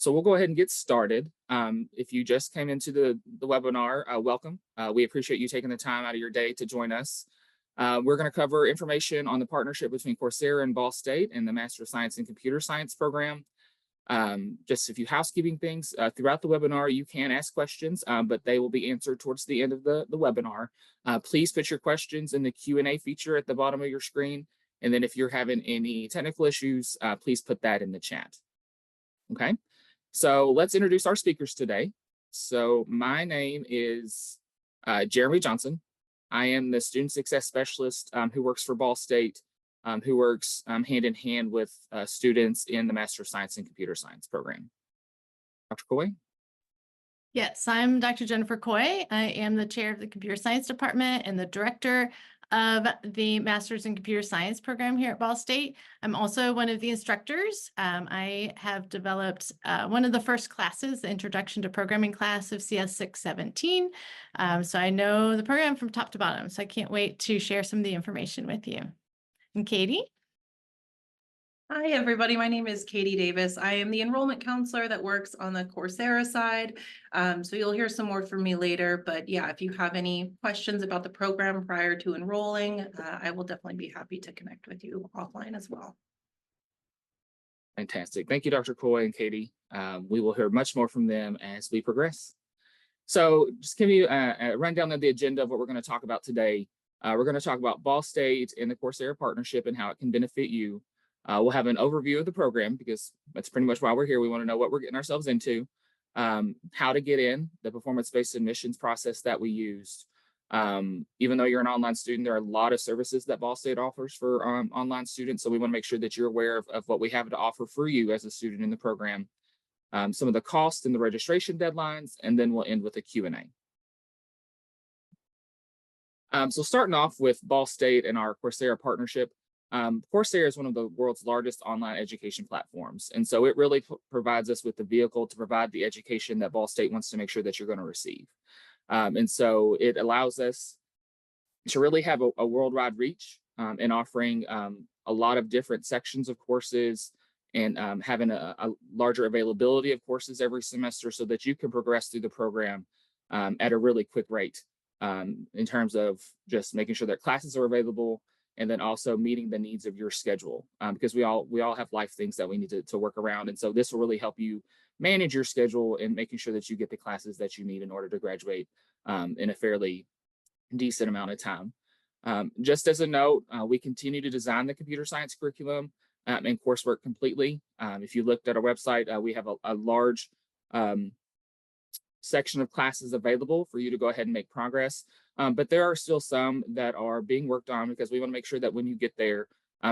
So we'll go ahead and get started. If you just came into the webinar, welcome. We appreciate you taking the time out of your day to join us. We're going to cover information on the partnership between Coursera and Ball State and the Master of Science in Computer Science program. Just a few housekeeping things. Throughout the webinar, you can ask questions, but they will be answered towards the end of the webinar. Please put your questions in the Q&A feature at the bottom of your screen. And then if you're having any technical issues, please put that in the chat. Okay, so let's introduce our speakers today. So my name is Jeremy Johnson. I am the Student Success Specialist who works for Ball State, who works hand in hand with students in the Master of Science in Computer Science program. Dr. Coy? Yes, I'm Dr. Jennifer Coy. I am the chair of the Computer Science Department and the director of the Master's in Computer Science program here at Ball State. I'm also one of the instructors. I have developed one of the first classes, the Introduction to Programming class of CS 617. So I know the program from top to bottom. So I can't wait to share some of the information with you. And Katie? Hi, everybody. My name is Katie Davis. I am the enrollment counselor that works on the Coursera side. So you'll hear some more from me later. But yeah, if you have any questions about the program prior to enrolling, I will definitely be happy to connect with you offline as well. Fantastic. Thank you, Dr. Coy and Katie. We will hear much more from them as we progress. So just give you a rundown of the agenda of what we're going to talk about today. We're going to talk about Ball State and the Coursera partnership and how it can benefit you. We'll have an overview of the program because that's pretty much why we're here. We want to know what we're getting ourselves into, how to get in, the performance-based admissions process that we used. Even though you're an online student, there are a lot of services that Ball State offers for online students. So we want to make sure that you're aware of what we have to offer for you as a student in the program, some of the costs and the registration deadlines, and then we'll end with a Q&A. So starting off with Ball State and our Coursera partnership, Coursera is one of the world's largest online education platforms. And so it really provides us with the vehicle to provide the education that Ball State wants to make sure that you're going to receive. And so it allows us to really have a worldwide reach in offering a lot of different sections of courses and having a larger availability of courses every semester so that you can progress through the program at a really quick rate in terms of just making sure that classes are available, and then also meeting the needs of your schedule, because we all have life things that we need to work around. And so this will really help you manage your schedule and making sure that you get the classes that you need in order to graduate in a fairly decent amount of time. Just as a note, we continue to design the computer science curriculum and coursework completely. If you looked at our website, we have a large section of classes available for you to go ahead and make progress. But there are still some that are being worked on because we want to make sure that when you get there,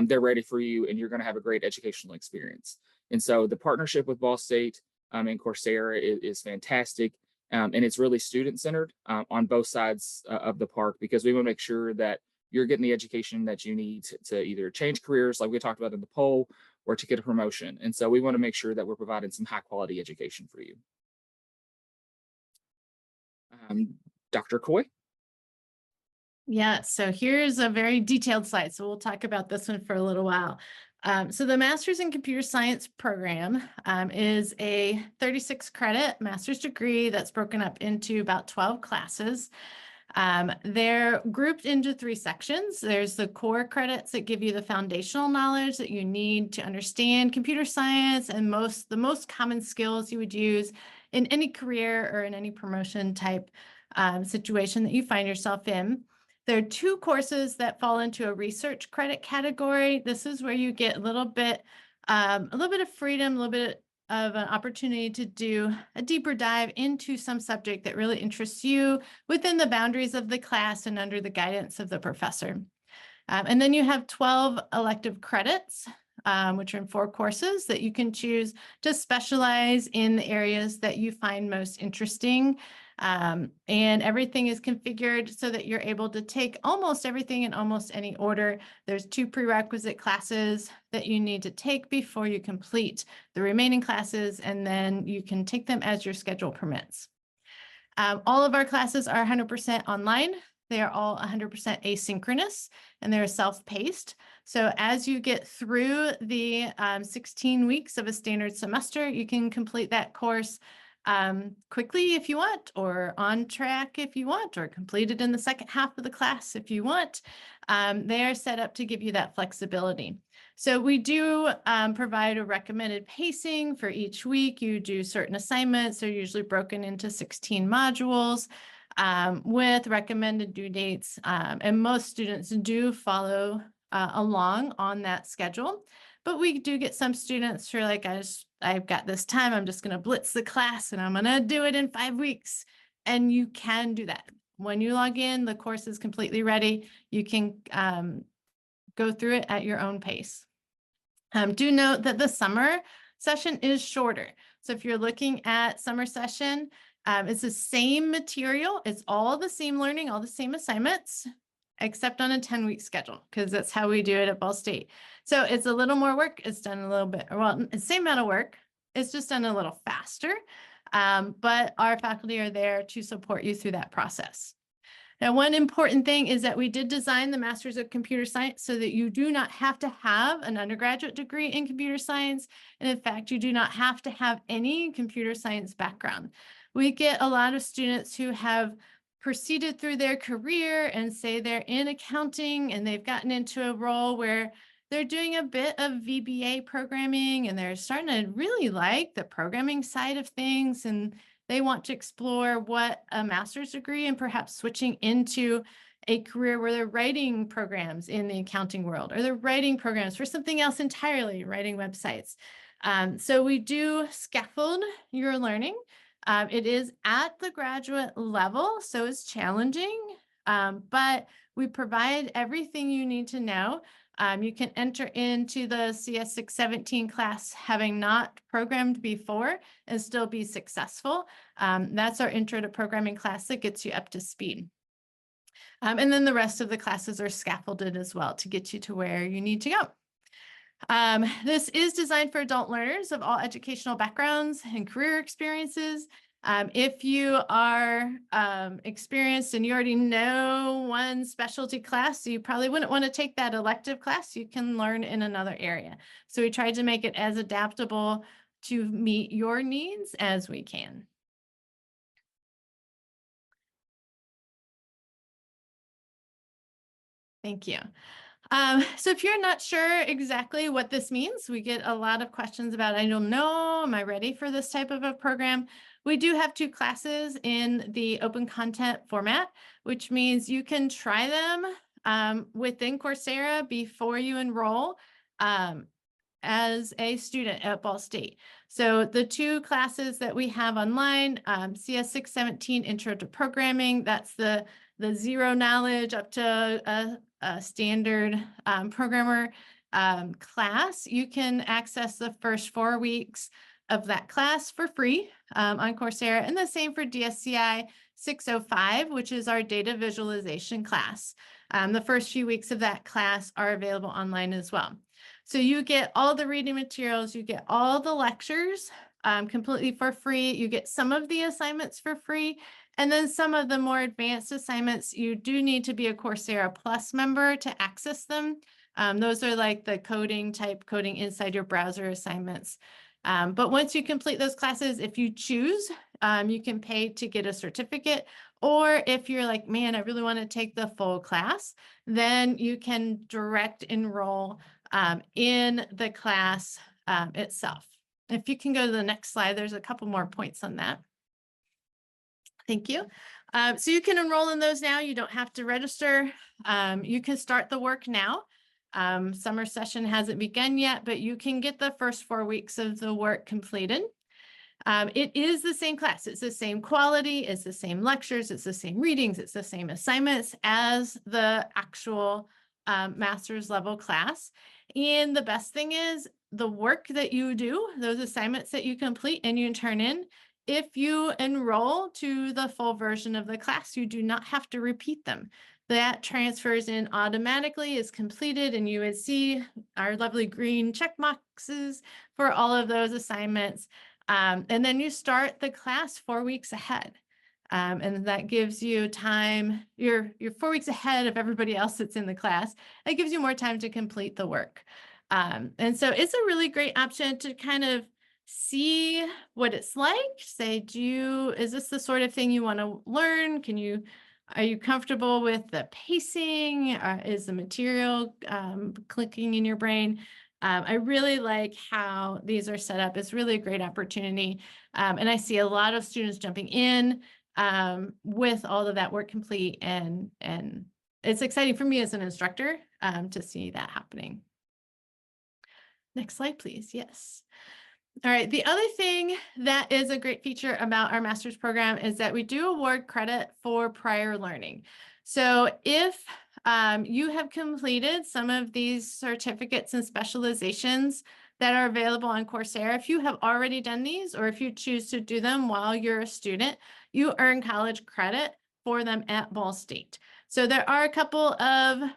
they're ready for you and you're going to have a great educational experience. And so the partnership with Ball State and Coursera is fantastic. And it's really student-centered on both sides of the park, because we want to make sure that you're getting the education that you need to either change careers, like we talked about in the poll, or to get a promotion. And so we want to make sure that we're providing some high-quality education for you. Dr. Coy? Yeah, so here's a very detailed slide. So we'll talk about this one for a little while. So the Master's in Computer Science program is a 36 credit master's degree that's broken up into about 12 classes. They're grouped into 3 sections. There's the core credits that give you the foundational knowledge that you need to understand computer science and the most common skills you would use in any career or in any promotion type situation that you find yourself in. There are 2 courses that fall into a research credit category. This is where you get a little bit of freedom, a little bit of an opportunity to do a deeper dive into some subject that really interests you within the boundaries of the class and under the guidance of the professor. And then you have 12 elective credits, which are in 4 courses that you can choose to specialize in the areas that you find most interesting. And everything is configured so that you're able to take almost everything in almost any order. There's 2 prerequisite classes that you need to take before you complete the remaining classes, and then you can take them as your schedule permits. All of our classes are 100% online. They are all 100% asynchronous, and they're self-paced. So as you get through the 16 weeks of a standard semester, you can complete that course quickly if you want, or on track if you want, or complete it in the second half of the class if you want. They are set up to give you that flexibility. So we do provide a recommended pacing for each week. You do certain assignments. They're usually broken into 16 modules with recommended due dates. And most students do follow along on that schedule. But we do get some students who are like, I've got this time, I'm just going to blitz the class and I'm going to do it in 5 weeks. And you can do that. When you log in, the course is completely ready. You can go through it at your own pace. Do note that the summer session is shorter. So if you're looking at summer session, it's the same material. It's all the same learning, all the same assignments, except on a 10-week schedule, because that's how we do it at Ball State. So it's a little more work. It's done a little bit, well, it's the same amount of work. It's just done a little faster. But our faculty are there to support you through that process. Now, one important thing is that we did design the Masters of Computer Science so that you do not have to have an undergraduate degree in computer science. And in fact, you do not have to have any computer science background. We get a lot of students who have proceeded through their career and say they're in accounting and they've gotten into a role where they're doing a bit of VBA programming and they're starting to really like the programming side of things, and they want to explore what a master's degree and perhaps switching into a career where they're writing programs in the accounting world, or they're writing programs for something else entirely, writing websites. So we do scaffold your learning. It is at the graduate level, so it's challenging, but we provide everything you need to know. You can enter into the CS 617 class having not programmed before and still be successful. That's our intro to programming class that gets you up to speed. And then the rest of the classes are scaffolded as well to get you to where you need to go. This is designed for adult learners of all educational backgrounds and career experiences. If you are experienced and you already know one specialty class, you probably wouldn't want to take that elective class. You can learn in another area. So we tried to make it as adaptable to meet your needs as we can. Thank you. So if you're not sure exactly what this means, we get a lot of questions about, I don't know, am I ready for this type of a program? We do have 2 classes in the open content format, which means you can try them within Coursera before you enroll as a student at Ball State. So the 2 classes that we have online, CS 617 Intro to Programming, that's the zero knowledge up to a standard programmer class. You can access the first 4 weeks of that class for free on Coursera, and the same for DSCI 605, which is our data visualization class. The first few weeks of that class are available online as well. So you get all the reading materials, you get all the lectures completely for free. You get some of the assignments for free. And then some of the more advanced assignments, you do need to be a Coursera Plus member to access them. Those are like the coding inside your browser assignments. But once you complete those classes, if you choose, you can pay to get a certificate. Or if you're like, man, I really want to take the full class, then you can direct enroll in the class itself. If you can go to the next slide, there's a couple more points on that. Thank you. So you can enroll in those now. You don't have to register. You can start the work now. Summer session hasn't begun yet, but you can get the first 4 weeks of the work completed. It is the same class. It's the same quality. It's the same lectures. It's the same readings. It's the same assignments as the actual master's level class. And the best thing is the work that you do, those assignments that you complete and you turn in, if you enroll to the full version of the class, you do not have to repeat them. That transfers in automatically, is completed, and you would see our lovely green check boxes for all of those assignments. And then you start the class 4 weeks ahead. And that gives you time, you're 4 weeks ahead of everybody else that's in the class. It gives you more time to complete the work. And so it's a really great option to kind of see what it's like. Say, is this the sort of thing you want to learn? Are you comfortable with the pacing? Is the material clicking in your brain? I really like how these are set up. It's really a great opportunity. And I see a lot of students jumping in with all of that work complete. And it's exciting for me as an instructor to see that happening. Next slide, please. Yes. All right. The other thing that is a great feature about our master's program is that we do award credit for prior learning. So if you have completed some of these certificates and specializations that are available on Coursera, if you have already done these, or if you choose to do them while you're a student, you earn college credit for them at Ball State. So there are a couple of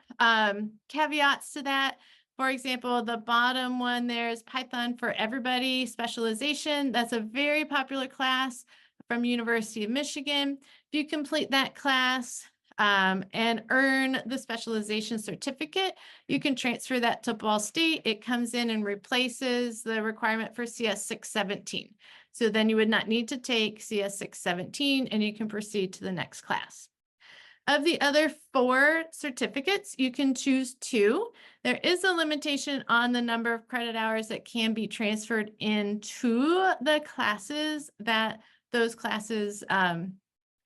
caveats to that. For example, the bottom one, there's Python for Everybody specialization. That's a very popular class from University of Michigan. If you complete that class and earn the specialization certificate, you can transfer that to Ball State. It comes in and replaces the requirement for CS 617. So then you would not need to take CS 617 and you can proceed to the next class. Of the other 4 certificates, you can choose 2. There is a limitation on the number of credit hours that can be transferred into the classes that those classes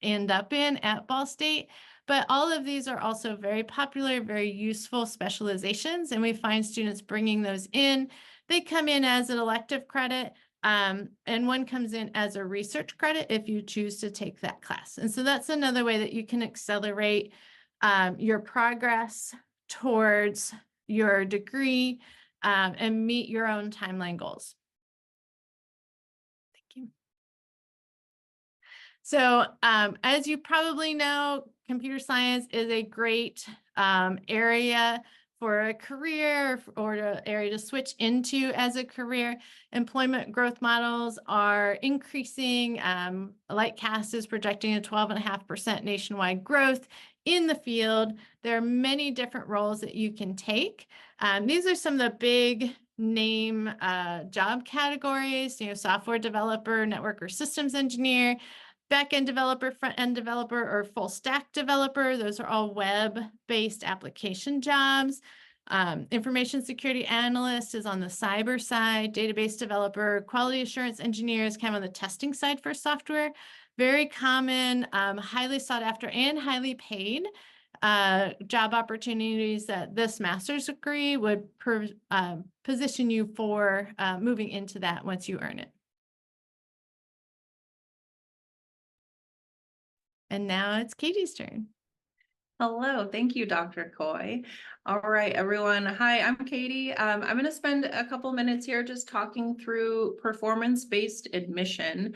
end up in at Ball State. But all of these are also very popular, very useful specializations, and we find students bringing those in. They come in as an elective credit. And one comes in as a research credit if you choose to take that class. And so that's another way that you can accelerate your progress towards your degree and meet your own timeline goals. Thank you. So as you probably know, computer science is a great area for a career or an area to switch into as a career. Employment growth models are increasing. Lightcast is projecting a 12.5% nationwide growth in the field. There are many different roles that you can take. These are some of the big name job categories, software developer, network or systems engineer, back-end developer, front-end developer, or full-stack developer. Those are all web-based application jobs. Information security analyst is on the cyber side. Database developer, quality assurance engineer is kind of on the testing side for software. Very common, highly sought after, and highly paid job opportunities that this master's degree would position you for moving into that once you earn it. And now it's Katie's turn. Hello, thank you, Dr. Coy. All right, everyone. Hi, I'm Katie. I'm going to spend a couple minutes here just talking through performance-based admission.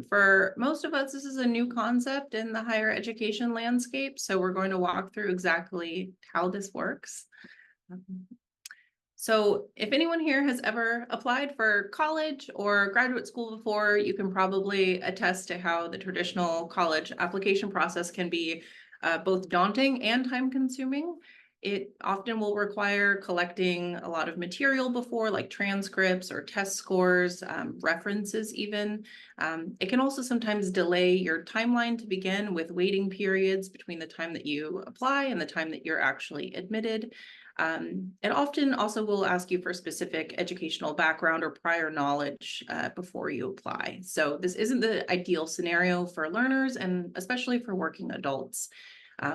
For most of us, this is a new concept in the higher education landscape, so we're going to walk through exactly how this works. So if anyone here has ever applied for college or graduate school before, you can probably attest to how the traditional college application process can be both daunting and time-consuming. It often will require collecting a lot of material before, like transcripts or test scores, references even. It can also sometimes delay your timeline to begin with waiting periods between the time that you apply and the time that you're actually admitted. It often also will ask you for specific educational background or prior knowledge before you apply. So this isn't the ideal scenario for learners and especially for working adults.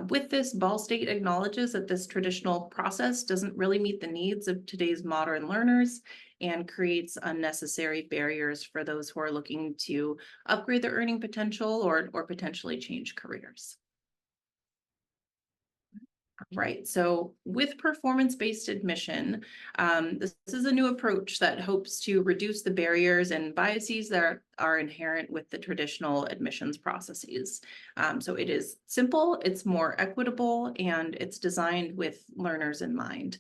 With this, Ball State acknowledges that this traditional process doesn't really meet the needs of today's modern learners and creates unnecessary barriers for those who are looking to upgrade their earning potential or potentially change careers. Right. So with performance-based admission, this is a new approach that hopes to reduce the barriers and biases that are inherent with the traditional admissions processes. So it is simple, it's more equitable, and it's designed with learners in mind.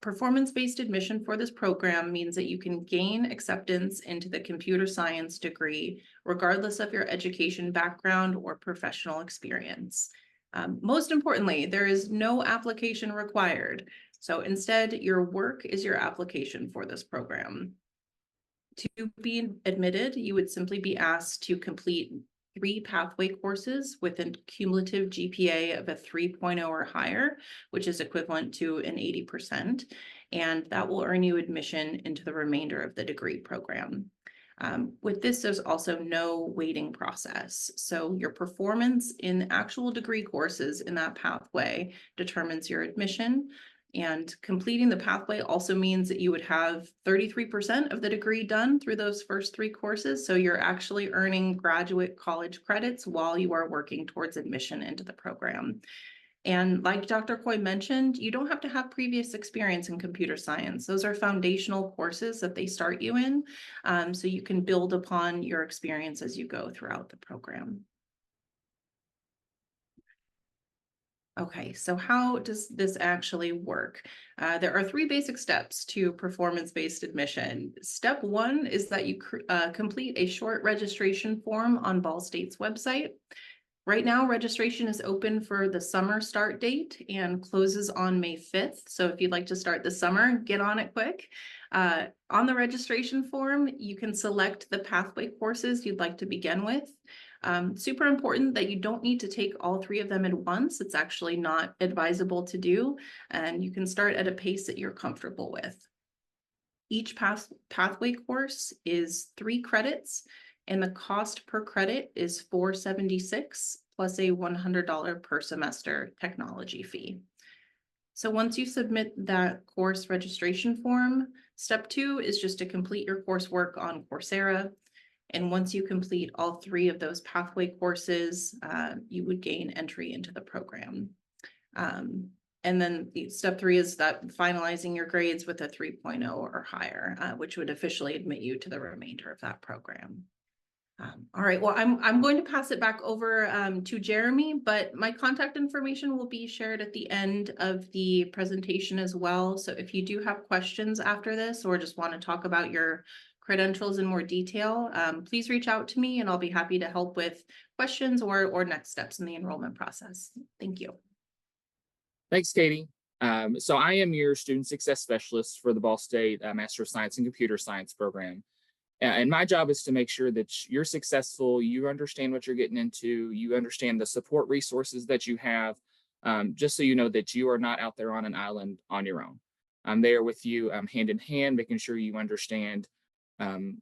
Performance-based admission for this program means that you can gain acceptance into the computer science degree, regardless of your education background or professional experience. Most importantly, there is no application required. So instead, your work is your application for this program. To be admitted, you would simply be asked to complete 3 pathway courses with a cumulative GPA of a 3.0 or higher, which is equivalent to an 80%, and that will earn you admission into the remainder of the degree program. With this, there's also no weighting process. So your performance in actual degree courses in that pathway determines your admission. And completing the pathway also means that you would have 33% of the degree done through those first 3 courses. So you're actually earning graduate college credits while you are working towards admission into the program. And like Dr. Coy mentioned, you don't have to have previous experience in computer science. Those are foundational courses that they start you in, so you can build upon your experience as you go throughout the program. Okay, so how does this actually work? There are 3 basic steps to performance-based admission. Step 1 is that you complete a short registration form on Ball State's website. Right now, registration is open for the summer start date and closes on May 5th. So if you'd like to start this summer, get on it quick. On the registration form, you can select the pathway courses you'd like to begin with. Super important that you don't need to take all 3 of them at once. It's actually not advisable to do, and you can start at a pace that you're comfortable with. Each pathway course is 3 credits, and the cost per credit is $476 plus a $100 per semester technology fee. So once you submit that course registration form, step 2 is just to complete your coursework on Coursera. And once you complete all 3 of those pathway courses, you would gain entry into the program. And then step 3 is that finalizing your grades with a 3.0 or higher, which would officially admit you to the remainder of that program. All right, well, I'm going to pass it back over to Jeremy, but my contact information will be shared at the end of the presentation as well. So if you do have questions after this or just want to talk about your credentials in more detail, please reach out to me and I'll be happy to help with questions or next steps in the enrollment process. Thank you. Thanks, Katie. So I am your student success specialist for the Ball State Master of Science in Computer Science program. And my job is to make sure that you're successful, you understand what you're getting into, you understand the support resources that you have, just so you know that you are not out there on an island on your own. I'm there with you hand in hand, making sure you understand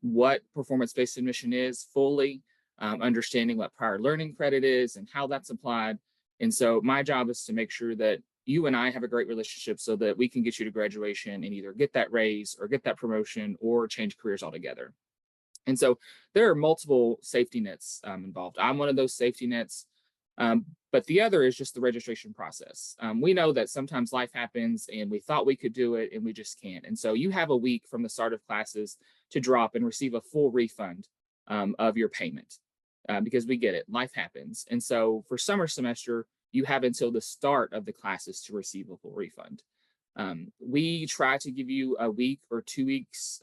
what performance-based admission is fully, understanding what prior learning credit is and how that's applied. And so my job is to make sure that you and I have a great relationship so that we can get you to graduation and either get that raise or get that promotion or change careers altogether. And so there are multiple safety nets involved. I'm one of those safety nets, but the other is just the registration process. We know that sometimes life happens and we thought we could do it and we just can't. And so you have a week from the start of classes to drop and receive a full refund of your payment because we get it, life happens. And so for summer semester, you have until the start of the classes to receive a full refund. We try to give you a week or 2 weeks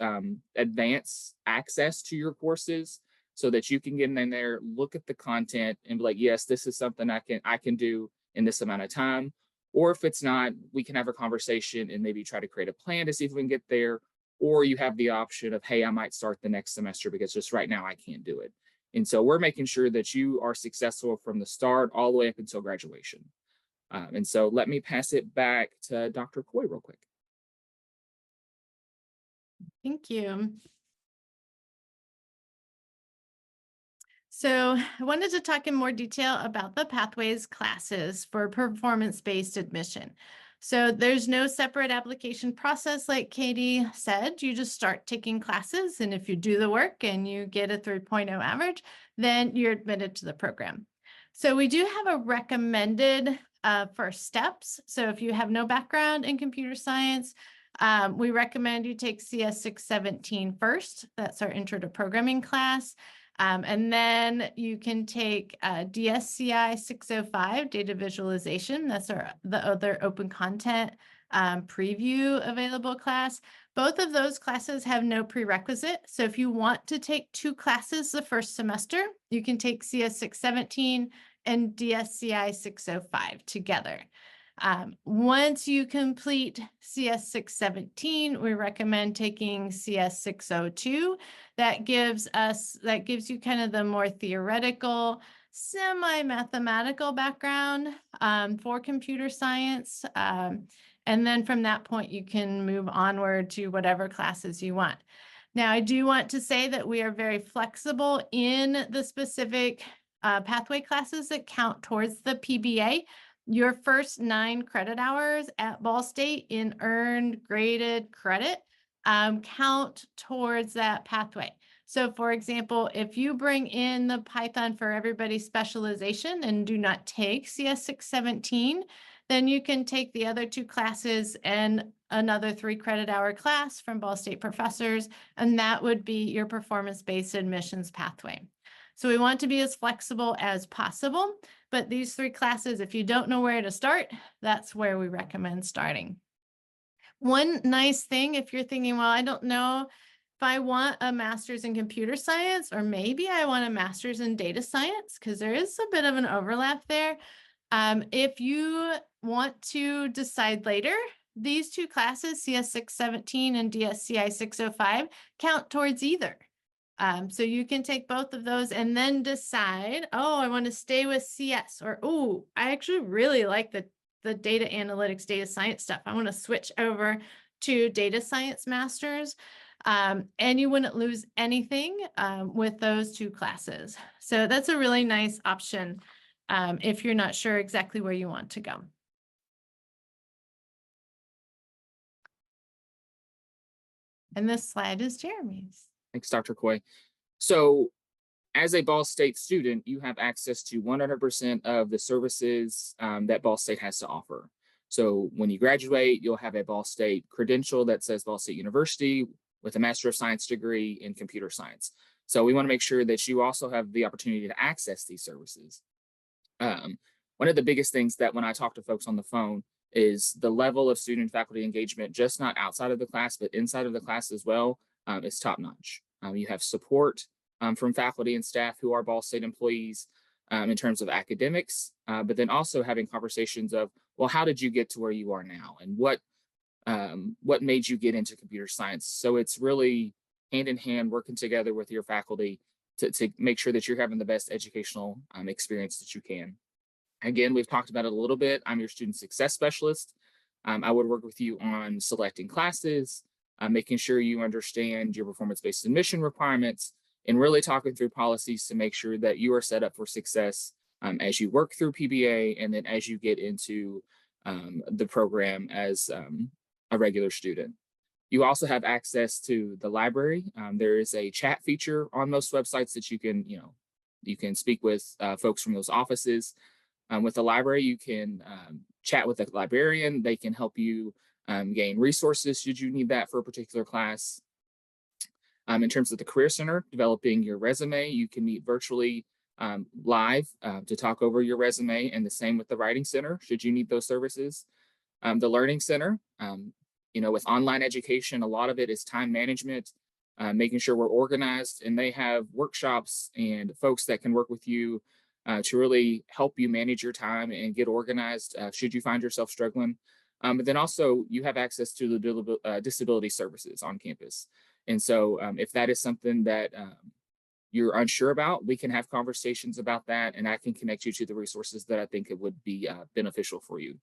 advance access to your courses so that you can get in there, look at the content and be like, yes, this is something I can do in this amount of time. Or if it's not, we can have a conversation and maybe try to create a plan to see if we can get there. Or you have the option of, hey, I might start the next semester because just right now I can't do it. And so we're making sure that you are successful from the start all the way up until graduation. And so let me pass it back to Dr. Coy real quick. Thank you. So I wanted to talk in more detail about the pathways classes for performance-based admission. So there's no separate application process like Katie said. You just start taking classes, and if you do the work and you get a 3.0 average, then you're admitted to the program. So we do have a recommended first steps. So if you have no background in computer science, we recommend you take CS 617 first. That's our intro to programming class. And then you can take DSCI 605, data visualization. That's the other open content preview available class. Both of those classes have no prerequisite. So if you want to take 2 classes the first semester, you can take CS 617 and DSCI 605 together. Once you complete CS 617, we recommend taking CS 602. That gives you kind of the more theoretical, semi-mathematical background for computer science. And then from that point, you can move onward to whatever classes you want. Now, I do want to say that we are very flexible in the specific pathway classes that count towards the PBA. Your first 9 credit hours at Ball State in earned graded credit count towards that pathway. So for example, if you bring in the Python for Everybody specialization and do not take CS 617, then you can take the other 2 classes and another 3 credit hour class from Ball State professors, and that would be your performance-based admissions pathway. So we want to be as flexible as possible, but these 3 classes, if you don't know where to start, that's where we recommend starting. One nice thing, if you're thinking, well, I don't know if I want a master's in computer science, or maybe I want a master's in data science, because there is a bit of an overlap there. If you want to decide later, these 2 classes, CS 617 and DSCI 605, count towards either. So you can take both of those and then decide, oh, I want to stay with CS, or, oh, I actually really like the data analytics, data science stuff. I want to switch over to data science masters. And you wouldn't lose anything with those 2 classes. So that's a really nice option if you're not sure exactly where you want to go. And this slide is Jeremy's. Thanks, Dr. Coy. So as a Ball State student, you have access to 100% of the services that Ball State has to offer. So when you graduate, you'll have a Ball State credential that says Ball State University with a Master of Science degree in computer science. So we want to make sure that you also have the opportunity to access these services. One of the biggest things that when I talk to folks on the phone is the level of student faculty engagement, just not outside of the class, but inside of the class as well, is top notch. You have support from faculty and staff who are Ball State employees in terms of academics, but then also having conversations of, well, how did you get to where you are now? And what made you get into computer science? So it's really hand in hand working together with your faculty to make sure that you're having the best educational experience that you can. Again, we've talked about it a little bit. I'm your student success specialist. I would work with you on selecting classes, making sure you understand your performance-based admission requirements, and really talking through policies to make sure that you are set up for success as you work through PBA and then as you get into the program as a regular student. You also have access to the library. There is a chat feature on most websites that you can speak with folks from those offices. With the library, you can chat with a librarian. They can help you gain resources should you need that for a particular class. In terms of the Career Center, developing your resume, you can meet virtually live to talk over your resume, and the same with the Writing Center, should you need those services. The Learning Center, with online education, a lot of it is time management, making sure we're organized, and they have workshops and folks that can work with you to really help you manage your time and get organized should you find yourself struggling. But then also you have access to the disability services on campus. And so if that is something that you're unsure about, we can have conversations about that, and I can connect you to the resources that I think it would be beneficial for you.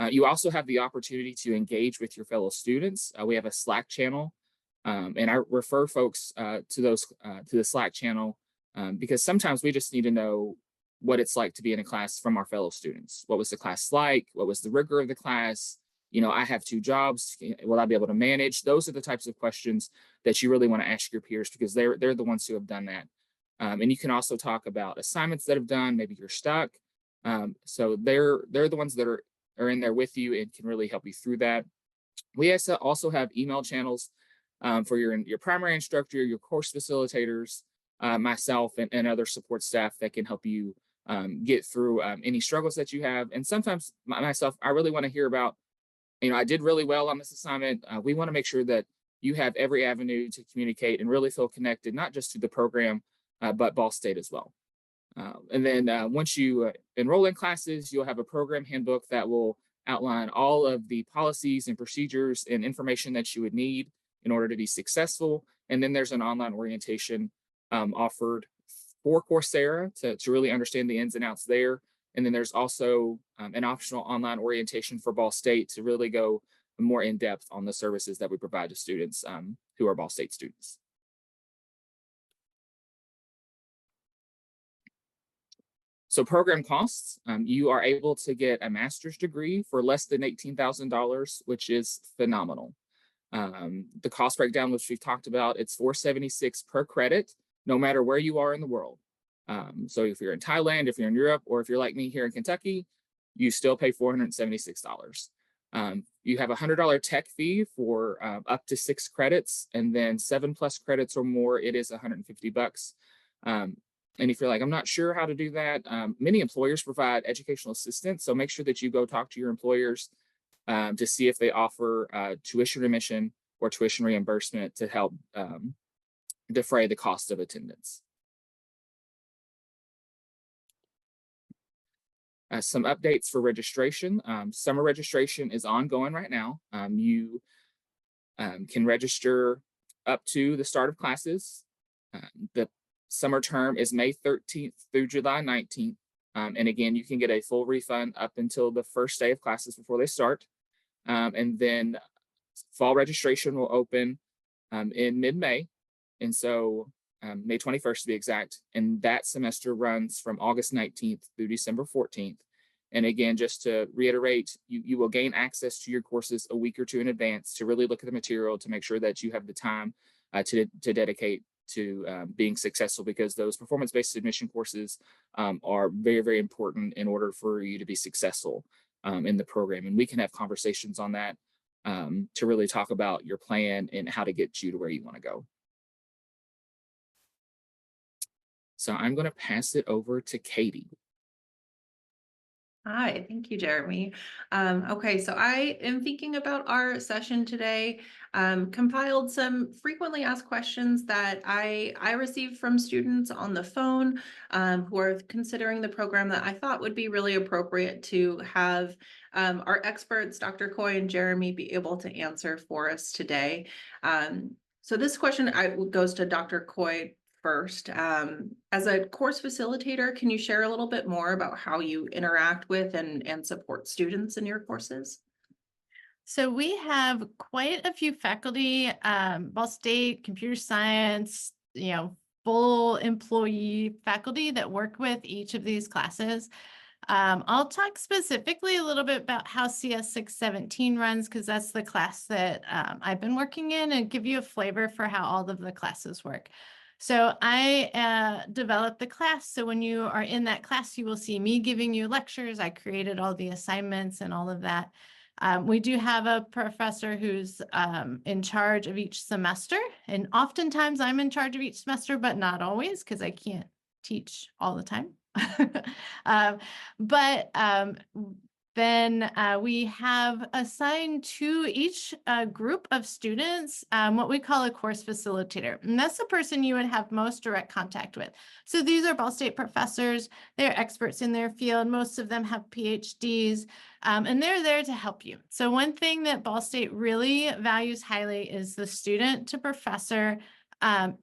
You also have the opportunity to engage with your fellow students. We have a Slack channel, and I refer folks to the Slack channel because sometimes we just need to know what it's like to be in a class from our fellow students. What was the class like? What was the rigor of the class? I have 2 jobs. Will I be able to manage? Those are the types of questions that you really want to ask your peers because they're the ones who have done that. And you can also talk about assignments that have done. Maybe you're stuck. So they're the ones that are in there with you and can really help you through that. We also have email channels for your primary instructor, your course facilitators, myself, and other support staff that can help you get through any struggles that you have. And sometimes myself, I really want to hear about I did really well on this assignment. We want to make sure that you have every avenue to communicate and really feel connected, not just to the program, but Ball State as well. And then once you enroll in classes, you'll have a program handbook that will outline all of the policies and procedures and information that you would need in order to be successful. And then there's an online orientation offered for Coursera to really understand the ins and outs there. And then there's also an optional online orientation for Ball State to really go more in depth on the services that we provide to students who are Ball State students. So program costs, you are able to get a master's degree for less than $18,000, which is phenomenal. The cost breakdown, which we've talked about, it's $476 per credit, no matter where you are in the world. So if you're in Thailand, if you're in Europe, or if you're like me here in Kentucky, you still pay $476. You have a $100 tech fee for up to 6 credits, and then 7+ credits or more, it is $150. And if you're like, I'm not sure how to do that, many employers provide educational assistance. So make sure that you go talk to your employers to see if they offer tuition remission or tuition reimbursement to help defray the cost of attendance. Some updates for registration. Summer registration is ongoing right now. You can register up to the start of classes. The summer term is May 13th through July 19th. And again, you can get a full refund up until the first day of classes before they start. And then fall registration will open in mid-May. And so May 21st to be exact. And that semester runs from August 19th through December 14th. And again, just to reiterate, you will gain access to your courses a week or two in advance to really look at the material to make sure that you have the time to dedicate to being successful, because those performance-based admission courses are very, very important in order for you to be successful in the program. And we can have conversations on that to really talk about your plan and how to get you to where you want to go. So I'm going to pass it over to Katie. Hi, thank you, Jeremy. Okay, so I am thinking about our session today, compiled some frequently asked questions that I received from students on the phone who are considering the program that I thought would be really appropriate to have our experts, Dr. Coy and Jeremy, be able to answer for us today. So this question goes to Dr. Coy first. As a course facilitator, can you share a little bit more about how you interact with and support students in your courses? So we have quite a few faculty, Ball State, computer science, full employee faculty that work with each of these classes. I'll talk specifically a little bit about how CS 617 runs, because that's the class that I've been working in, and give you a flavor for how all of the classes work. So I developed the class. So when you are in that class, you will see me giving you lectures. I created all the assignments and all of that. We do have a professor who's in charge of each semester. And oftentimes I'm in charge of each semester, but not always, because I can't teach all the time. Then we have assigned to each group of students what we call a course facilitator. And that's the person you would have most direct contact with. So these are Ball State professors. They're experts in their field. Most of them have PhDs, and they're there to help you. So one thing that Ball State really values highly is the student to professor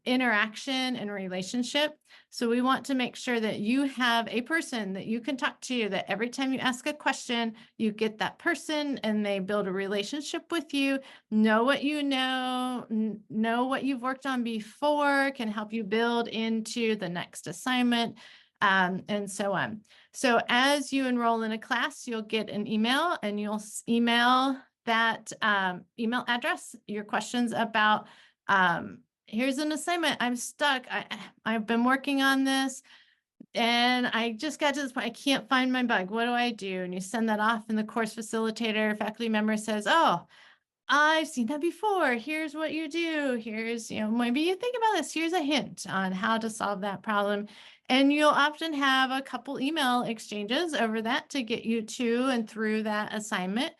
interaction and relationship. So we want to make sure that you have a person that you can talk to, that every time you ask a question, you get that person and they build a relationship with you, know what you know what you've worked on before, can help you build into the next assignment, and so on. So as you enroll in a class, you'll get an email, and you'll email that email address your questions about here's an assignment. I'm stuck. I've been working on this and I just got to this point. I can't find my bug. What do I do? And you send that off, and the course facilitator, faculty member says, oh, I've seen that before. Here's what you do. Here's, maybe you think about this. Here's a hint on how to solve that problem. And you'll often have a couple email exchanges over that to get you to and through that assignment.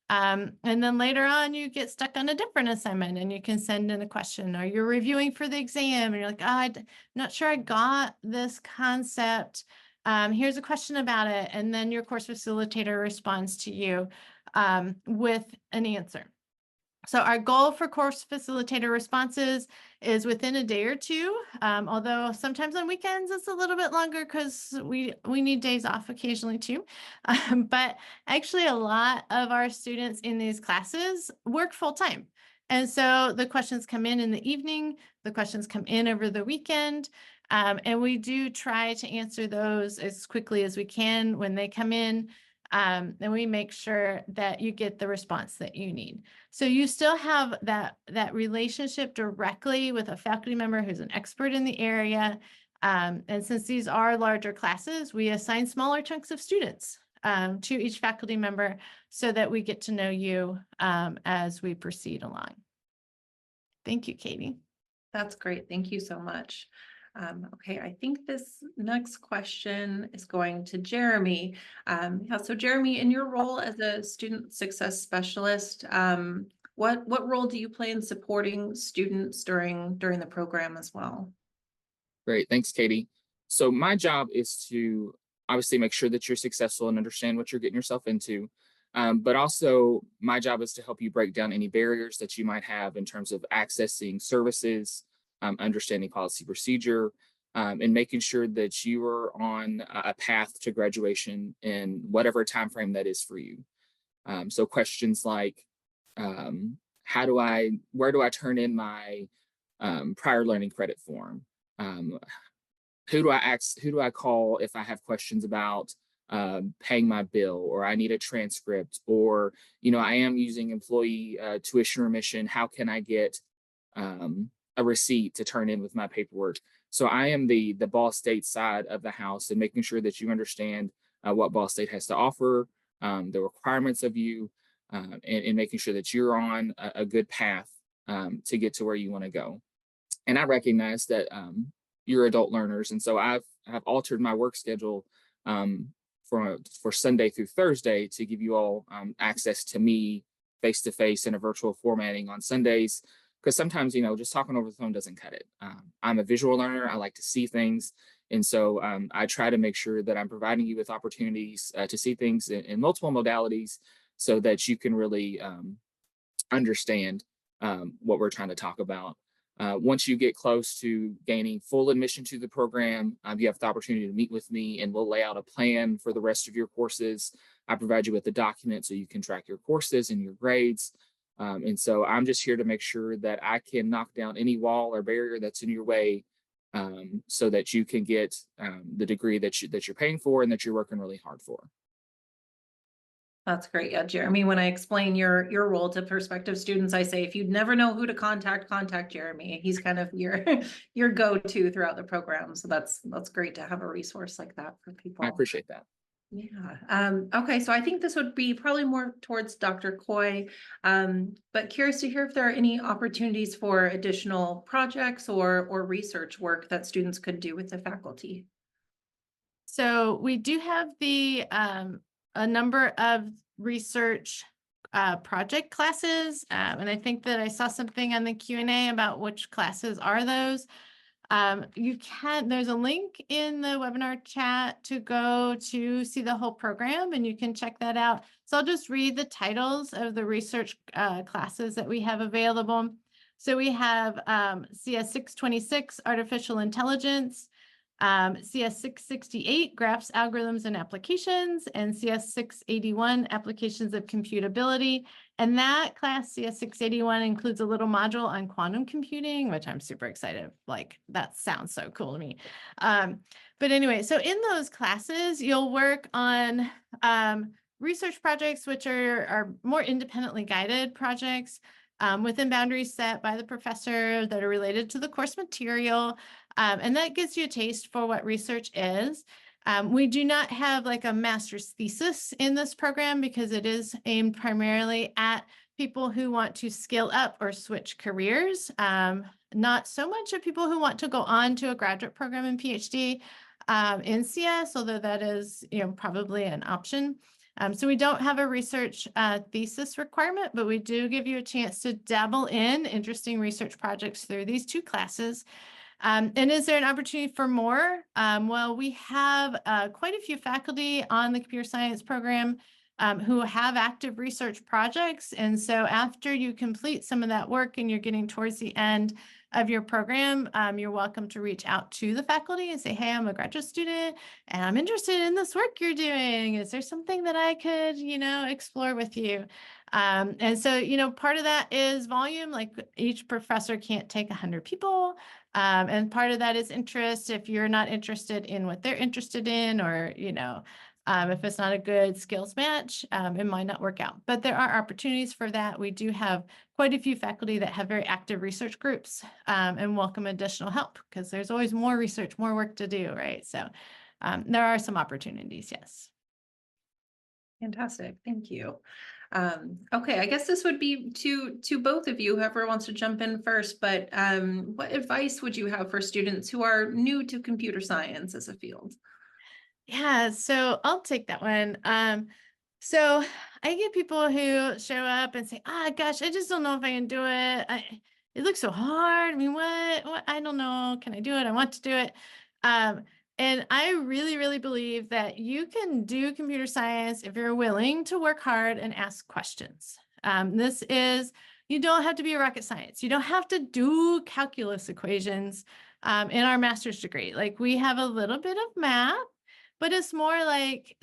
And then later on, you get stuck on a different assignment and you can send in a question, or you're reviewing for the exam and you're like, oh, I'm not sure I got this concept. Here's a question about it. And then your course facilitator responds to you with an answer. So our goal for course facilitator responses is within a day or two, although sometimes on weekends it's a little bit longer because we need days off occasionally too. But actually a lot of our students in these classes work full time. And so the questions come in the evening, the questions come in over the weekend, and we do try to answer those as quickly as we can when they come in. And we make sure that you get the response that you need. So you still have that relationship directly with a faculty member who's an expert in the area. And since these are larger classes, we assign smaller chunks of students to each faculty member so that we get to know you as we proceed along. Thank you, Katie. That's great. Thank you so much. Okay, I think this next question is going to Jeremy. Yeah, so Jeremy, in your role as a student success specialist, what role do you play in supporting students during the program as well? Great. Thanks, Katie. So my job is to obviously make sure that you're successful and understand what you're getting yourself into. But also my job is to help you break down any barriers that you might have in terms of accessing services, understanding policy procedure, and making sure that you are on a path to graduation in whatever time frame that is for you. So questions like, where do I turn in my prior learning credit form? Who do I call if I have questions about paying my bill, or I need a transcript, or, I am using employee tuition remission. How can I get a receipt to turn in with my paperwork? So I am the Ball State side of the house, and making sure that you understand what Ball State has to offer, the requirements of you, and making sure that you're on a good path to get to where you want to go. And I recognize that you're adult learners, and so I've altered my work schedule for Sunday through Thursday to give you all access to me face to face in a virtual formatting on Sundays, because sometimes just talking over the phone doesn't cut it. I'm a visual learner. I like to see things, and so I try to make sure that I'm providing you with opportunities to see things in multiple modalities, so that you can really understand what we're trying to talk about. Once you get close to gaining full admission to the program, you have the opportunity to meet with me, and we'll lay out a plan for the rest of your courses. I provide you with a document so you can track your courses and your grades. And so I'm just here to make sure that I can knock down any wall or barrier that's in your way, so that you can get the degree that you're paying for and that you're working really hard for. That's great. Yeah, Jeremy, when I explain your role to prospective students, I say, if you never know who to contact Jeremy. He's kind of your go-to throughout the program. So that's great to have a resource like that for people. I appreciate that. Yeah. Okay. So I think this would be probably more towards Dr. Coy, but curious to hear if there are any opportunities for additional projects or research work that students could do with the faculty. So we do have a number of research project classes, and I think that I saw something on the Q&A about which classes are those. There's a link in the webinar chat to go to see the whole program, and you can check that out. So I'll just read the titles of the research classes that we have available. So we have CS 626, Artificial Intelligence, CS 668, Graphs, Algorithms, and Applications, and CS 681, Applications of Computability. And that class, CS 681, includes a little module on quantum computing, which I'm super excited. Like, that sounds so cool to me. But anyway, so in those classes, you'll work on research projects, which are more independently guided projects within boundaries set by the professor that are related to the course material. And that gives you a taste for what research is. We do not have like a master's thesis in this program because it is aimed primarily at people who want to scale up or switch careers. Not so much of people who want to go on to a graduate program and PhD in CS, although that is probably an option. So we don't have a research thesis requirement, but we do give you a chance to dabble in interesting research projects through these 2 classes. And is there an opportunity for more? Well, we have quite a few faculty on the computer science program who have active research projects. And so after you complete some of that work and you're getting towards the end of your program, you're welcome to reach out to the faculty and say, hey, I'm a graduate student and I'm interested in this work you're doing. Is there something that I could, explore with you? And so, part of that is volume, like each professor can't take 100 people. And part of that is interest. If you're not interested in what they're interested in, or, if it's not a good skills match, it might not work out. But there are opportunities for that. We do have quite a few faculty that have very active research groups and welcome additional help, because there's always more research, more work to do, right? So there are some opportunities, yes. Fantastic, thank you. Okay, I guess this would be to both of you, whoever wants to jump in first, but what advice would you have for students who are new to computer science as a field? Yeah, so I'll take that one. So I get people who show up and say, gosh, I just don't know if I can do it. It looks so hard. I mean, what, I don't know. Can I do it? I want to do it. And I really, really believe that you can do computer science if you're willing to work hard and ask questions. You don't have to be a rocket science. You don't have to do calculus equations in our master's degree. Like, we have a little bit of math, but it's more like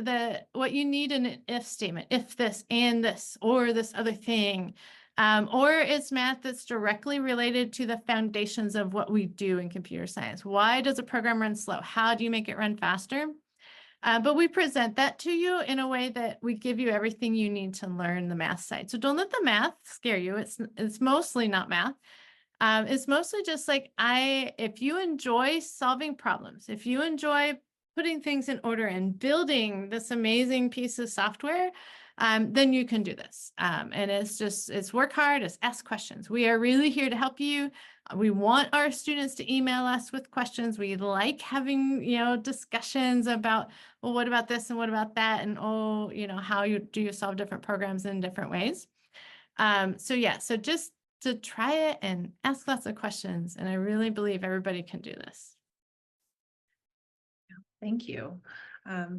what you need in an if statement, if this and this, or this other thing. Or it's math that's directly related to the foundations of what we do in computer science. Why does a program run slow? How do you make it run faster? But we present that to you in a way that we give you everything you need to learn the math side. So don't let the math scare you. It's mostly not math. It's mostly just like, if you enjoy solving problems, if you enjoy putting things in order and building this amazing piece of software, then you can do this. And it's work hard, it's ask questions. We are really here to help you. We want our students to email us with questions. We like having, discussions about, well, what about this and what about that? And, how do you solve different programs in different ways? So just to try it and ask lots of questions. And I really believe everybody can do this. Thank you.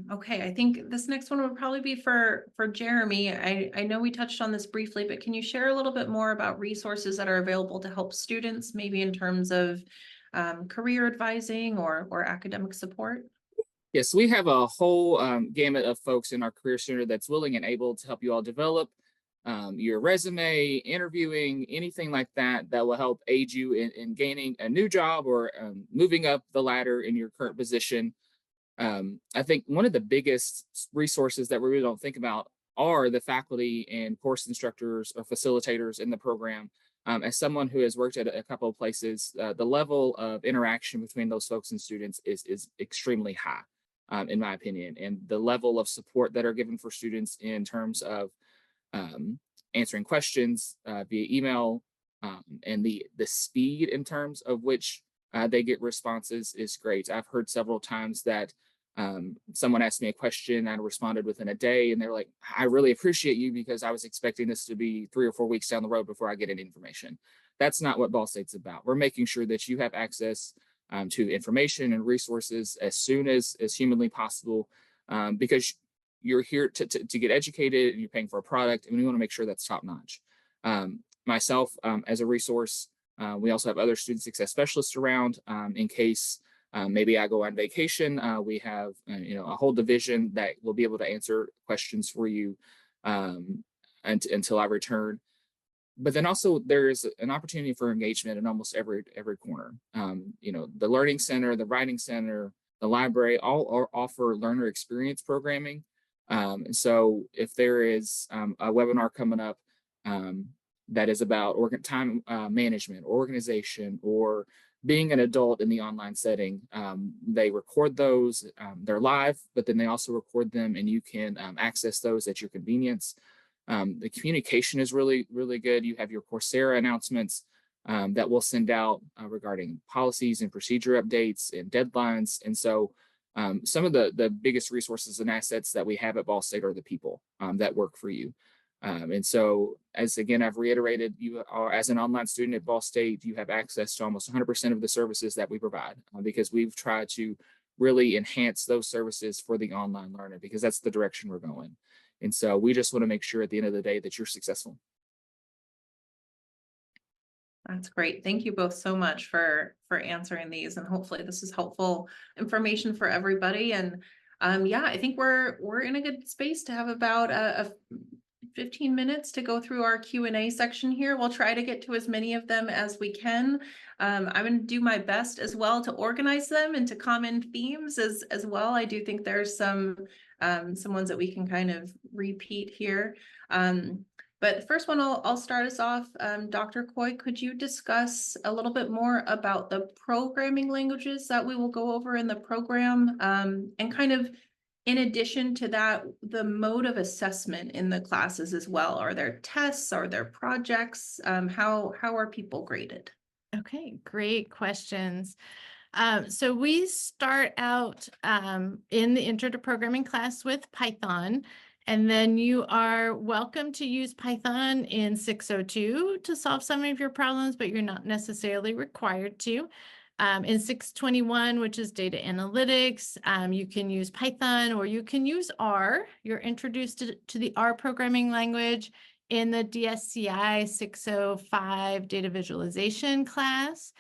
Okay, I think this next one would probably be for Jeremy. I know we touched on this briefly, but can you share a little bit more about resources that are available to help students, maybe in terms of career advising or academic support? Yes, we have a whole gamut of folks in our Career Center that's willing and able to help you all develop your resume, interviewing, anything like that will help aid you in gaining a new job or moving up the ladder in your current position. I think one of the biggest resources that we really don't think about are the faculty and course instructors or facilitators in the program. As someone who has worked at a couple of places, the level of interaction between those folks and students is extremely high, in my opinion. And the level of support that are given for students in terms of answering questions via email, and the speed in terms of which they get responses is great. I've heard several times that someone asked me a question and I responded within a day, and they're like, I really appreciate you because I was expecting this to be 3 or 4 weeks down the road before I get any information. That's not what Ball State's about. We're making sure that you have access to information and resources as soon as humanly possible, because you're here to get educated and you're paying for a product, and we want to make sure that's top notch. Myself, as a resource, we also have other student success specialists around in case maybe I go on vacation. We have a whole division that will be able to answer questions for you until I return. But then also there's an opportunity for engagement in almost every corner. The Learning Center, the Writing Center, the library all offer learner experience programming. And so if there is a webinar coming up that is about time management, organization, or being an adult in the online setting, they record those. They're live, but then they also record them, and you can access those at your convenience. The communication is really, really good. You have your Coursera announcements that we'll send out regarding policies and procedure updates and deadlines. And so Some of the biggest resources and assets that we have at Ball State are the people that work for you. And so, as again, I've reiterated, you are, as an online student at Ball State, you have access to almost 100% of the services that we provide because we've tried to really enhance those services for the online learner because that's the direction we're going. And so we just want to make sure at the end of the day that you're successful. That's great. Thank you both so much for answering these, and hopefully this is helpful information for everybody. And yeah, I think we're in a good space to have about a 15 minutes to go through our Q&A section here. We'll try to get to as many of them as we can. I'm going to do my best as well to organize them into common themes as well. I do think there's some ones that we can kind of repeat here. But the first one, I'll start us off. Dr. Coy, could you discuss a little bit more about the programming languages that we will go over in the program, and kind of in addition to that, the mode of assessment in the classes as well? Are there tests? Are there projects? How are people graded? Okay, great questions. So we start out in the Intro to Programming class with Python, and then you are welcome to use Python in 602 to solve some of your problems, but you're not necessarily required to. In 621, which is data analytics, you can use Python or you can use R. You're introduced to the R programming language in the DSCI 605 data visualization class.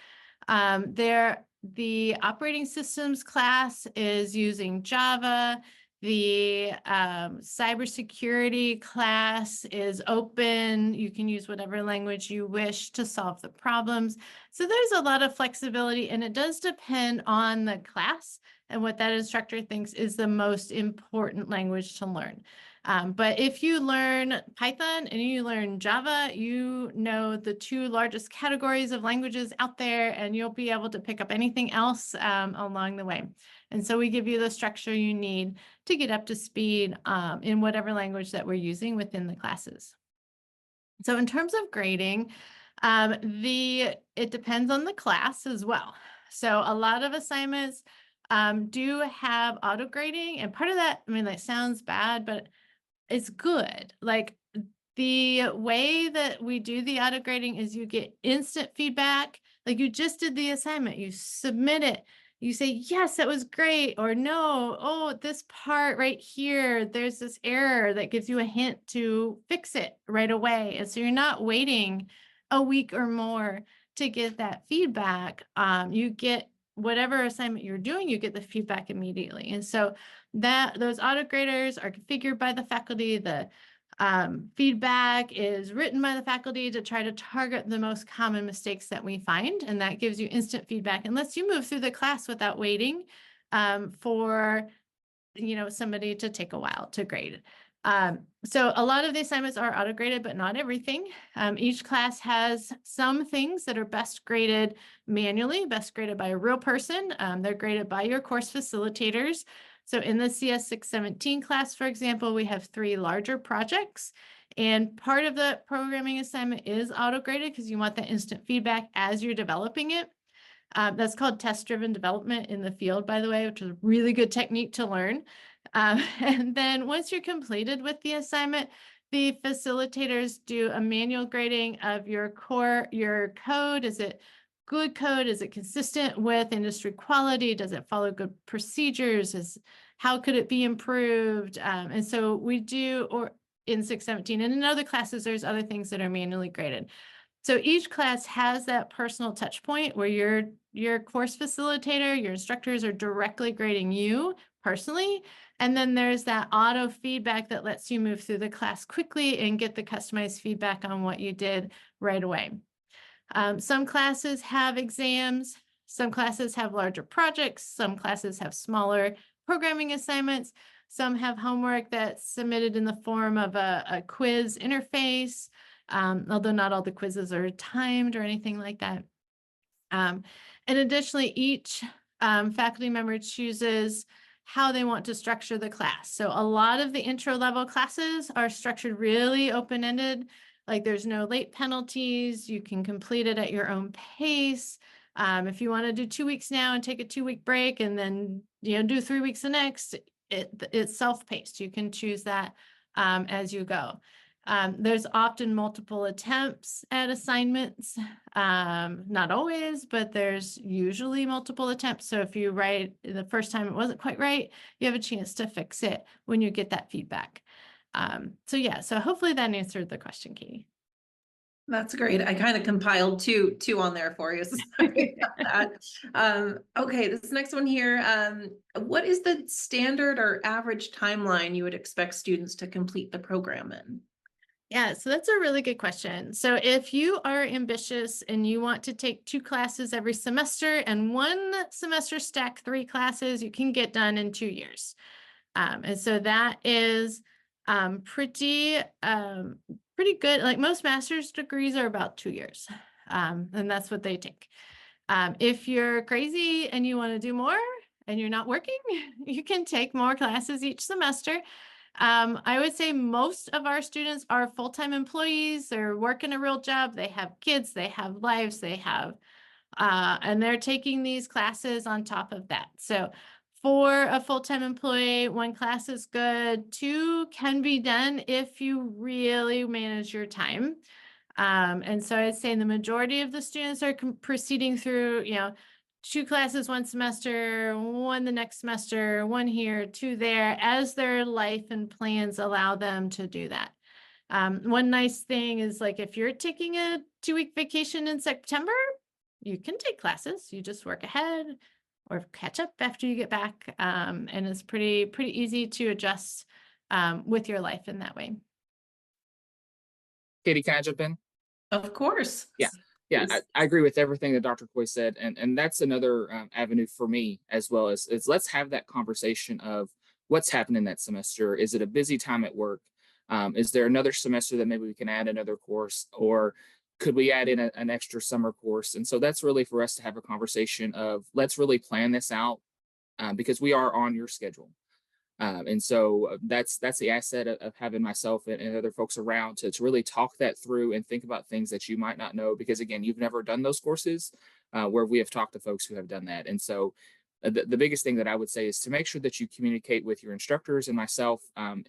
The operating systems class is using Java. The cybersecurity class is open. You can use whatever language you wish to solve the problems. So there's a lot of flexibility, and it does depend on the class and what that instructor thinks is the most important language to learn. But if you learn Python and you learn Java, you know the two largest categories of languages out there, and you'll be able to pick up anything else along the way. And so we give you the structure you need to get up to speed in whatever language that we're using within the classes. So in terms of grading, it depends on the class as well. So a lot of assignments do have auto grading, and part of that, I mean, that sounds bad, but it's good. Like, the way that we do the auto grading is you get instant feedback. Like, you just did the assignment, you submit it, you say, yes, that was great, or no, oh, this part right here, there's this error that gives you a hint to fix it right away. And so you're not waiting a week or more to get that feedback. You get whatever assignment you're doing, you get the feedback immediately. And so those auto graders are configured by the faculty. The feedback is written by the faculty to try to target the most common mistakes that we find, and that gives you instant feedback and lets you move through the class without waiting for somebody to take a while to grade. So a lot of the assignments are auto graded, but not everything. Each class has some things that are best graded manually, best graded by a real person. They're graded by your course facilitators. So in the CS 617 class, for example, we have 3 larger projects, and part of the programming assignment is auto-graded because you want that instant feedback as you're developing it. That's called test-driven development in the field, by the way, which is a really good technique to learn. And then once you're completed with the assignment, the facilitators do a manual grading of your code. Is it good code? Is it consistent with industry quality? Does it follow good procedures? How could it be improved? And so we do, or in 617, and in other classes, there's other things that are manually graded. So each class has that personal touch point where your course facilitator, your instructors are directly grading you personally. And then there's that auto feedback that lets you move through the class quickly and get the customized feedback on what you did right away. Some classes have exams, some classes have larger projects, some classes have smaller programming assignments, some have homework that's submitted in the form of a quiz interface, although not all the quizzes are timed or anything like that. And additionally, each faculty member chooses how they want to structure the class. So a lot of the intro level classes are structured really open-ended. Like, there's no late penalties. You can complete it at your own pace. If you want to do 2 weeks now and take a 2-week break and then do 3 weeks the next. It's self-paced. You can choose that as you go. There's often multiple attempts at assignments. Not always, but there's usually multiple attempts. So if you write the first time it wasn't quite right, you have a chance to fix it when you get that feedback. So yeah, so hopefully that answered the question, Katie. That's great. I kind of compiled two on there for you. So sorry about that. Okay, this next one here. What is the standard or average timeline you would expect students to complete the program in? Yeah, so that's a really good question. So if you are ambitious and you want to take 2 classes every semester and 1 semester stack 3 classes, you can get done in 2 years. And so that is pretty good. Like most master's degrees are about 2 years, and that's what they take. If you're crazy and you want to do more and you're not working, you can take more classes each semester. I would say most of our students are full-time employees. They're working a real job. They have kids, they have lives, and they're taking these classes on top of that. So for a full-time employee, 1 class is good. 2 can be done if you really manage your time. And so I'd say the majority of the students are proceeding through, 2 classes 1 semester, 1 the next semester, 1 here, 2 there, as their life and plans allow them to do that. One nice thing is, like, if you're taking a 2-week vacation in September, you can take classes. You just work ahead or catch up after you get back. And it's pretty easy to adjust with your life in that way. Katie, can I jump in? Of course. Yeah. Yeah, I agree with everything that Dr. Coy said, and that's another avenue for me as well. Is let's have that conversation of what's happening that semester. Is it a busy time at work? Is there another semester that maybe we can add another course, or could we add in an extra summer course? And so that's really for us to have a conversation of let's really plan this out because we are on your schedule. And so that's the asset of having myself and other folks around to really talk that through and think about things that you might not know, because again, you've never done those courses where we have talked to folks who have done that. And so the biggest thing that I would say is to make sure that you communicate with your instructors and myself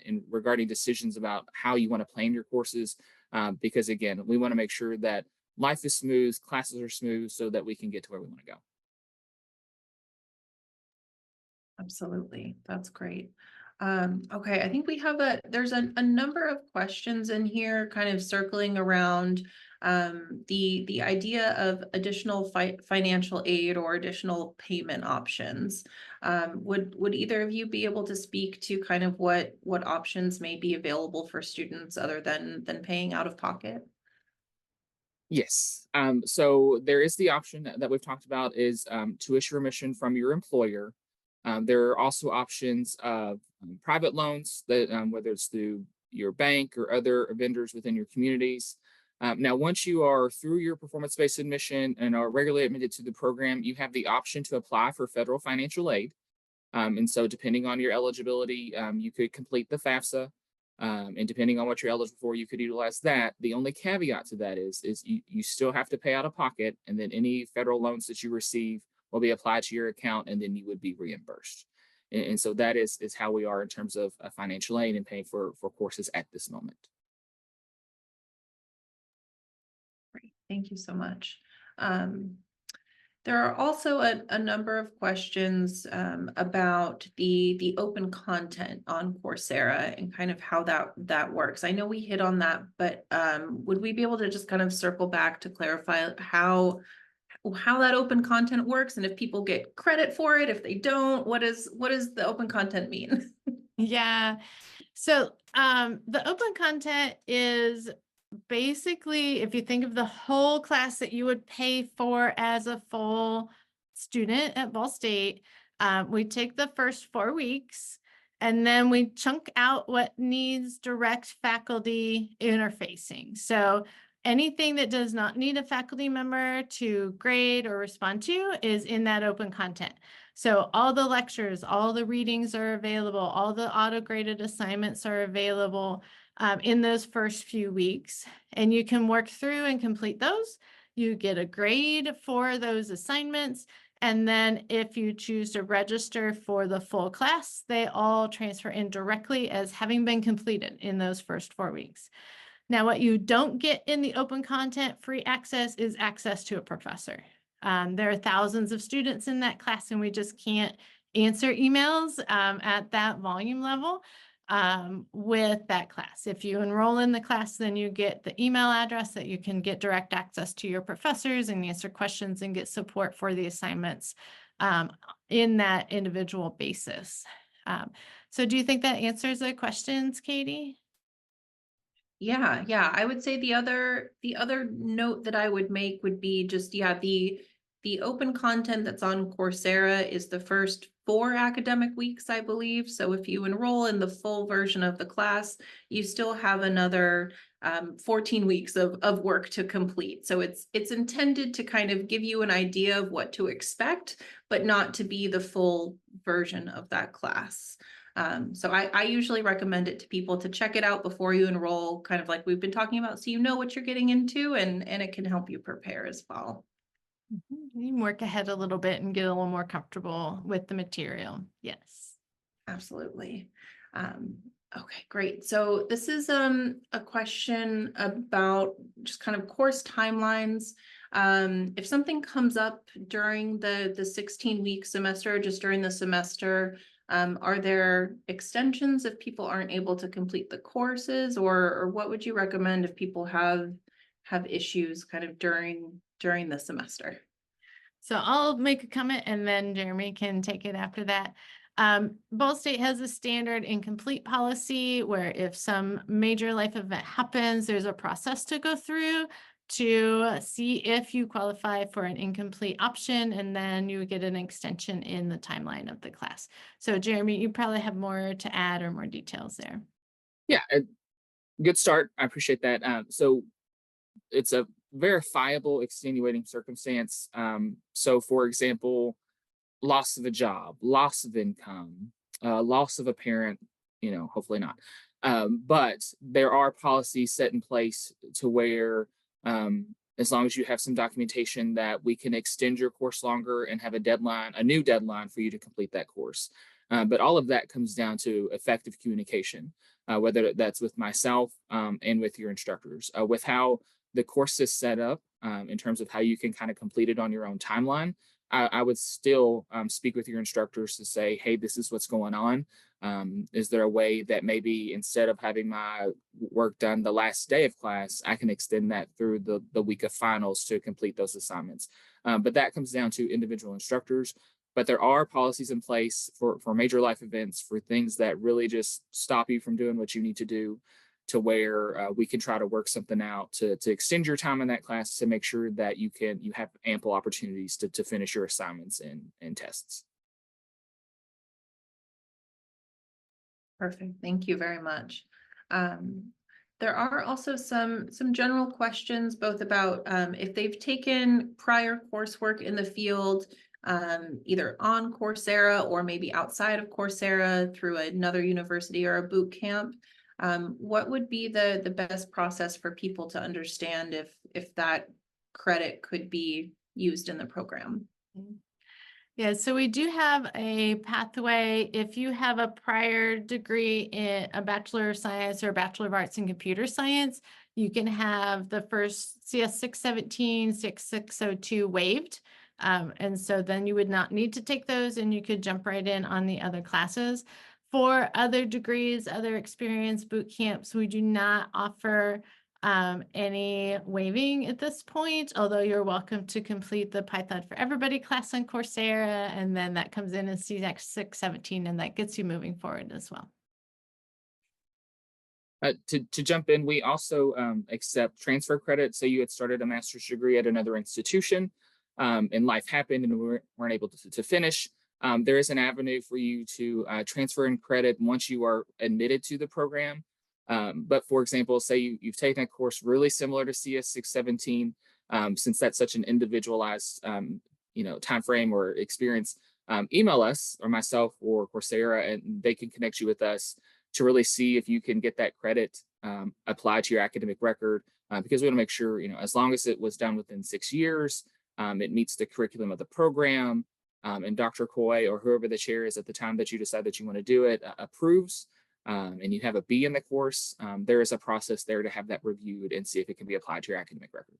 in regarding decisions about how you want to plan your courses, because again, we want to make sure that life is smooth, classes are smooth, so that we can get to where we want to go. Absolutely. That's great. Okay, I think we have there's a number of questions in here kind of circling around the idea of additional financial aid or additional payment options. Would either of you be able to speak to kind of what options may be available for students other than paying out of pocket? Yes. So there is the option that we've talked about is tuition remission from your employer. There are also options of private loans that whether it's through your bank or other vendors within your communities. Now, once you are through your performance-based admission and are regularly admitted to the program, you have the option to apply for federal financial aid. And so depending on your eligibility, you could complete the FAFSA. And depending on what you're eligible for, you could utilize that. The only caveat to that is you still have to pay out of pocket, and then any federal loans that you receive will be applied to your account, and then you would be reimbursed. And so that is how we are in terms of financial aid and paying for courses at this moment. Great, thank you so much. There are also a number of questions about the open content on Coursera and kind of how that works. I know we hit on that, but would we be able to just kind of circle back to clarify how that open content works, and if people get credit for it, if they don't, what does the open content mean? Yeah. So the open content is basically, if you think of the whole class that you would pay for as a full student at Ball State, we take the first 4 weeks and then we chunk out what needs direct faculty interfacing. So anything that does not need a faculty member to grade or respond to is in that open content. So all the lectures, all the readings are available, all the auto-graded assignments are available in those first few weeks, and you can work through and complete those. You get a grade for those assignments. And then if you choose to register for the full class, they all transfer in directly as having been completed in those first 4 weeks. Now, what you don't get in the open content free access is access to a professor. There are thousands of students in that class, and we just can't answer emails at that volume level with that class. If you enroll in the class, then you get the email address that you can get direct access to your professors and answer questions and get support for the assignments in that individual basis. So do you think that answers the questions, Katie? Yeah. I would say the other note that I would make would be just, the open content that's on Coursera is the first 4 academic weeks, I believe. So if you enroll in the full version of the class, you still have another 14 weeks of work to complete. So it's intended to kind of give you an idea of what to expect, but not to be the full version of that class. So I usually recommend it to people to check it out before you enroll, kind of like we've been talking about, so you know what you're getting into, and it can help you prepare as well. You can work ahead a little bit and get a little more comfortable with the material. Yes. Absolutely. Okay, great. So this is a question about just kind of course timelines. If something comes up during the 16-week semester, just during the semester, are there extensions if people aren't able to complete the courses, or what would you recommend if people have issues kind of during the semester? So I'll make a comment and then Jeremy can take it after that. Ball State has a standard incomplete policy where if some major life event happens, there's a process to go through to see if you qualify for an incomplete option, and then you get an extension in the timeline of the class. So Jeremy, you probably have more to add or more details there. Yeah, good start. I appreciate that. So it's a verifiable extenuating circumstance. So for example, loss of a job, loss of income, loss of a parent, hopefully not. But there are policies set in place to where, as long as you have some documentation, that we can extend your course longer and have a new deadline for you to complete that course. But all of that comes down to effective communication, whether that's with myself and with your instructors. With how the course is set up, in terms of how you can kind of complete it on your own timeline, I would still speak with your instructors to say, hey, this is what's going on. Is there a way that maybe instead of having my work done the last day of class, I can extend that through the week of finals to complete those assignments? But that comes down to individual instructors. But there are policies in place for major life events, for things that really just stop you from doing what you need to do, to where we can try to work something out to extend your time in that class to make sure that you have ample opportunities to finish your assignments and tests. Perfect. Thank you very much. There are also some general questions, both about if they've taken prior coursework in the field, either on Coursera or maybe outside of Coursera through another university or a boot camp. What would be the best process for people to understand if that credit could be used in the program? Yeah, so we do have a pathway. If you have a prior degree in a Bachelor of Science or a Bachelor of Arts in Computer Science, you can have the first CS 617, 6602 waived. And so then you would not need to take those and you could jump right in on the other classes. For other degrees, other experience boot camps, we do not offer any waiving at this point, although you're welcome to complete the Python for Everybody class on Coursera, and then that comes in as CX 617, and that gets you moving forward as well. To jump in, we also accept transfer credit. So you had started a master's degree at another institution, and life happened and we weren't able to finish. There is an avenue for you to transfer in credit once you are admitted to the program. But for example, say you've taken a course really similar to CS 617, since that's such an individualized time frame or experience, email us or myself or Coursera, and they can connect you with us to really see if you can get that credit applied to your academic record, because we want to make sure, as long as it was done within 6 years, It meets the curriculum of the program, and Dr. Coy or whoever the chair is at the time that you decide that you want to do it approves, and you have a B in the course. There is a process there to have that reviewed and see if it can be applied to your academic record.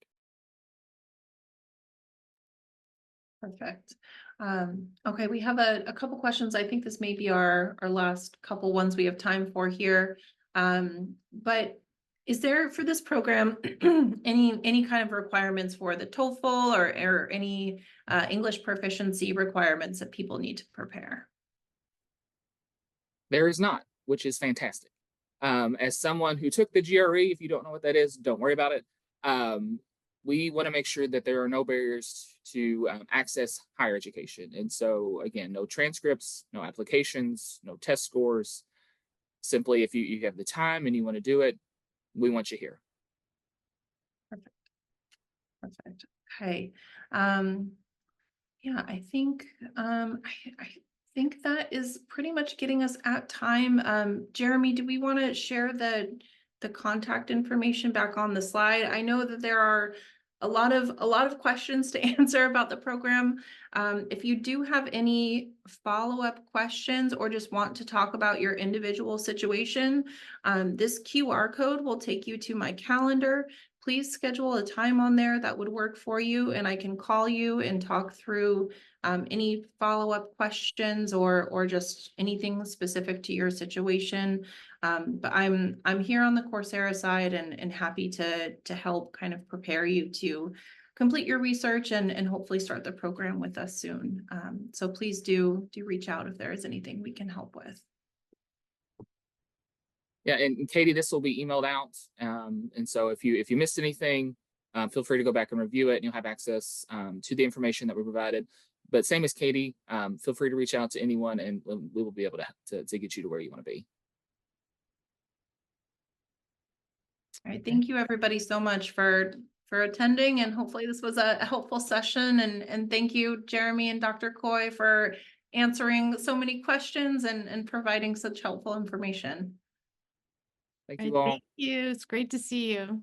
Perfect. Okay, we have a couple questions. I think this may be our last couple ones we have time for here. But is there for this program any kind of requirements for the TOEFL or any English proficiency requirements that people need to prepare? There is not, which is fantastic. As someone who took the GRE, if you don't know what that is, don't worry about it. We want to make sure that there are no barriers to access higher education. And so, again, no transcripts, no applications, no test scores. Simply, if you have the time and you want to do it, we want you here. Perfect. Okay. Yeah, I think I think that is pretty much getting us at time. Jeremy, do we want to share the contact information back on the slide? I know that there are a lot of questions to answer about the program. If you do have any follow-up questions or just want to talk about your individual situation, this QR code will take you to my calendar. Please schedule a time on there that would work for you, and I can call you and talk through any follow-up questions or just anything specific to your situation. But I'm here on the Coursera side and happy to help kind of prepare you to complete your research and hopefully start the program with us soon. So please do reach out if there is anything we can help with. Yeah, and Katie, this will be emailed out. And so if you missed anything, feel free to go back and review it, and you'll have access to the information that we provided. But same as Katie, feel free to reach out to anyone, and we will be able to get you to where you want to be. All right, thank you everybody so much for attending, and hopefully this was a helpful session, and thank you Jeremy and Dr. Coy for answering so many questions and providing such helpful information. Thank you all. Thank you. It's great to see you.